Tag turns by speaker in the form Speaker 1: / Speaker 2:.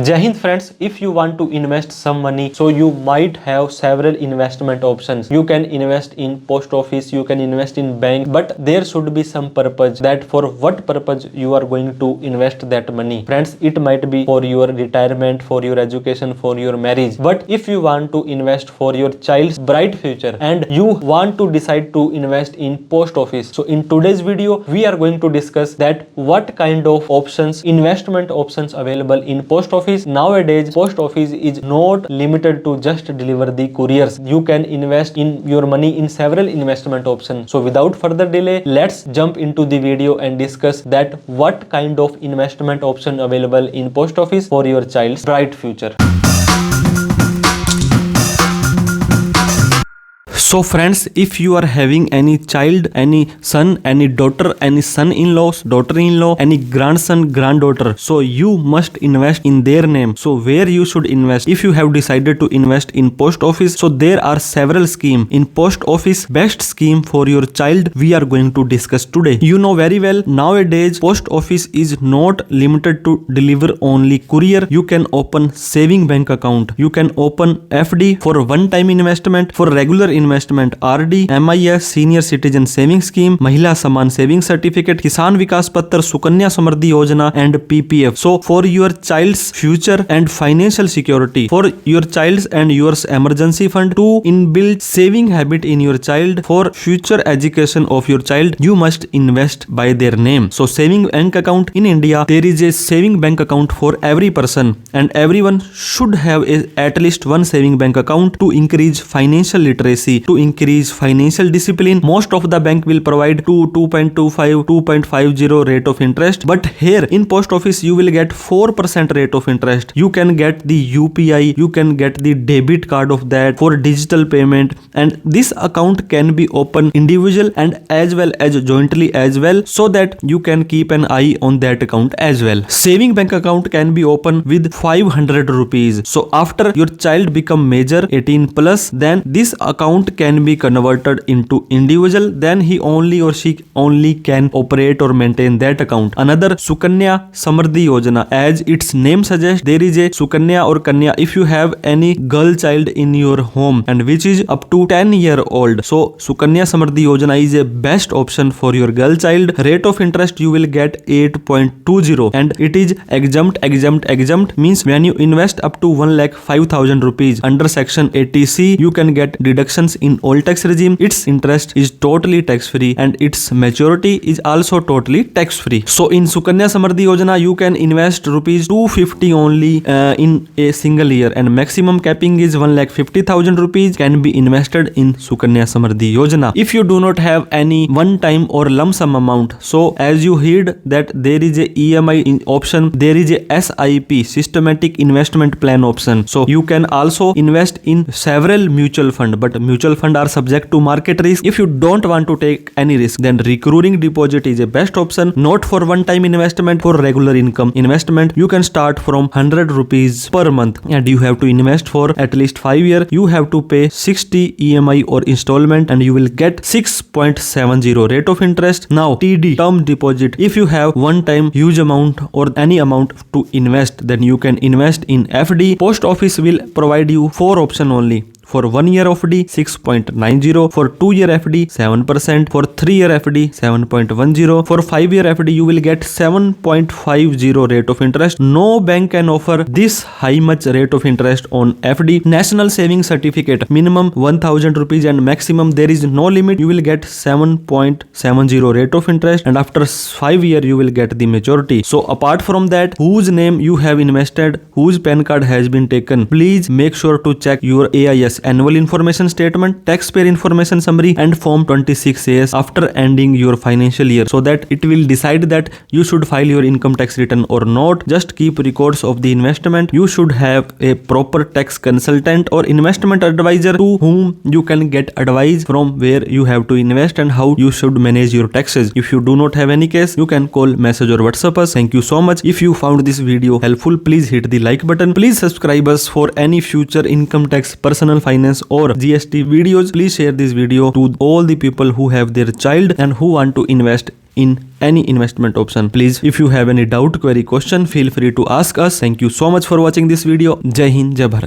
Speaker 1: Jai Hind friends, if you want to invest some money, so you might have several investment options. You can invest in post office, you can invest in bank, but there should be some purpose that for what purpose you are going to invest that money. Friends, it might be for your retirement, for your education, for your marriage. But if you want to invest for your child's bright future and you want to decide to invest in post office, so in today's video, we are going to discuss that what kind of options, investment options available in post office. Nowadays, post office is not limited to just deliver the couriers. You can invest in your money in several investment options. So without further delay, let's jump into the video and discuss that what kind of investment option available in post office for your child's bright future. So friends, if you are having any child, any son, any daughter, any son-in-laws, daughter-in-law, any grandson, granddaughter, so you must invest in their name. So where you should invest? If you have decided to invest in post office, so there are several schemes. In post office, best scheme for your child we are going to discuss today. You know very well, nowadays post office is not limited to deliver only courier. You can open saving bank account. You can open FD for one-time investment, for regular investment, RD, MIS, Senior Citizen Saving Scheme, Mahila Saman Saving Certificate, Kisan Vikas Patra, Sukanya Samriddhi Yojana and PPF. So for your child's future and financial security, for your child's and yours emergency fund, to inbuild saving habit in your child, for future education of your child, you must invest by their name. So saving bank account in India, there is a saving bank account for every person and everyone should have at least one saving bank account to increase financial literacy, to increase financial discipline. Most of the bank will provide 2.25, 2.50 rate of interest, but here in post office you will get 4% rate of interest. You can get the UPI, you can get the debit card of that for digital payment, and this account can be open individual and as well as jointly as well, so that you can keep an eye on that account as well. Saving bank account can be open with 500 rupees. So after your child become major 18 plus, then this account can be converted into individual, then he only or she only can operate or maintain that account. Another, Sukanya Samriddhi Yojana, as its name suggests, there is a Sukanya or Kanya if you have any girl child in your home and which is up to 10-year-old. So Sukanya Samriddhi Yojana is a best option for your girl child. Rate of interest you will get 8.20 and it is exempt means when you invest up to 1,05,000 rupees under section 80C, you can get deductions in all tax regime. Its interest is totally tax free and its maturity is also totally tax free. So in Sukanya Samriddhi Yojana you can invest rupees 250 only in a single year, and maximum capping is 1,50,000 rupees can be invested in Sukanya Samriddhi Yojana. If you do not have any one time or lump sum amount, so as you heard that there is a EMI option, there is a SIP, systematic investment plan option. So you can also invest in several mutual fund, but mutual fund are subject to market risk. If you don't want to take any risk, then recurring deposit is a best option, not for one time investment, for regular income investment. You can start from 100 rupees per month and you have to invest for at least 5 years. You have to pay 60 EMI or installment and you will get 6.70 rate of interest. Now TD, term deposit, if you have one time huge amount or any amount to invest, then you can invest in FD. Post office will provide you 4 options only. For 1 year FD 6.90, for 2 year FD 7%, for 3 year FD 7.10, for 5 year FD you will get 7.50 rate of interest. No bank can offer this high much rate of interest on FD. National Saving Certificate, minimum 1,000 rupees and maximum there is no limit. You will get 7.70 rate of interest and after 5 years you will get the maturity. So apart from that, whose name you have invested, whose PAN card has been taken, please make sure to check your AIS, annual information statement, taxpayer information summary and form 26AS after ending your financial year, so that it will decide that you should file your income tax return or not. Just keep records of the investment. You should have a proper tax consultant or investment advisor to whom you can get advice from where you have to invest and how you should manage your taxes. If you do not have any case, you can call, message or WhatsApp us. Thank you so much. If you found this video helpful, please hit the like button. Please subscribe us for any future income tax, personal finance or GST videos. Please share this video to all the people who have their child and who want to invest in any investment option. Please, if you have any doubt, query, question, feel free to ask us. Thank you so much for watching this video. Jai Hind, Jai Bharat.